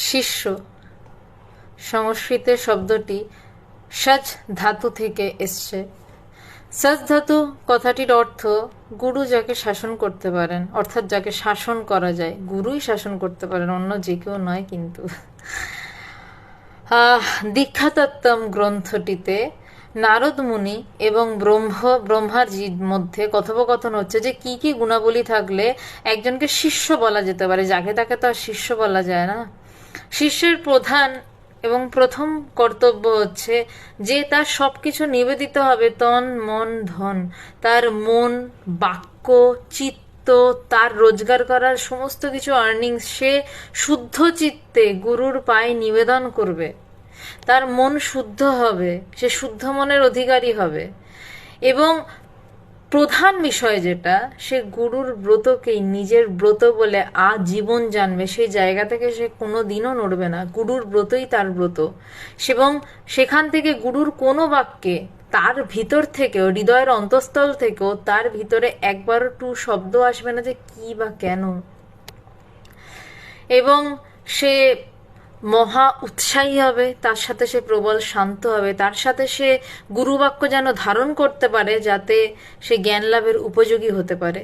শিষ্য সংস্কৃতের শব্দটি সজ ধাতু থেকে এসছে। সজ ধাতু কথাটির অর্থ গুরু যাকে শাসন করতে পারেন, অর্থাৎ যাকে শাসন করা যায়, গুরুই শাসন করতে পারেন, অন্য যে কেউ নয়। কিন্তু দীক্ষাতত্ত্বম গ্রন্থটিতে নারদ মুনি এবং ব্রহ্মাজির মধ্যে কথোপকথন হচ্ছে যে কি কি গুণাবলী থাকলে একজনকে শিষ্য বলা যেতে পারে। যাকে তাকে তো আর শিষ্য বলা যায় না। শিষ্যের প্রধান এবং প্রথম কর্তব্য হচ্ছে যে তার সবকিছু নিবেদিত হবে, তন মন ধন, তার মন, বাক্য, চিত্ত, তার রোজগার করার সমস্ত কিছু আর্নিংস সে শুদ্ধ চিত্তে গুরুর পায়ে নিবেদন করবে। তার মন শুদ্ধ হবে, সে শুদ্ধ মনের অধিকারী হবে। এবং প্রধান বিষয় যেটা, সে গুরুর ব্রতকেই নিজের ব্রত বলে আজীবন জানবে। সেই জায়গা থেকে সে কোনো দিনও নড়বে না। গুরুর ব্রতই তার ব্রত। এবং সেখান থেকে গুরুর কোনো বাক্যে তার ভিতর থেকেও, হৃদয়ের অন্তঃস্থল থেকেও তার ভিতরে একবারও টু শব্দ আসবে না যে কি বা কেন। এবং সে মহা উৎসাহী হবে, তার সাথে সে প্রবল শান্ত হবে, তার সাথে সে গুরুবাক্য যেন ধারণ করতে পারে যাতে সে জ্ঞান লাভের উপযোগী হতে পারে।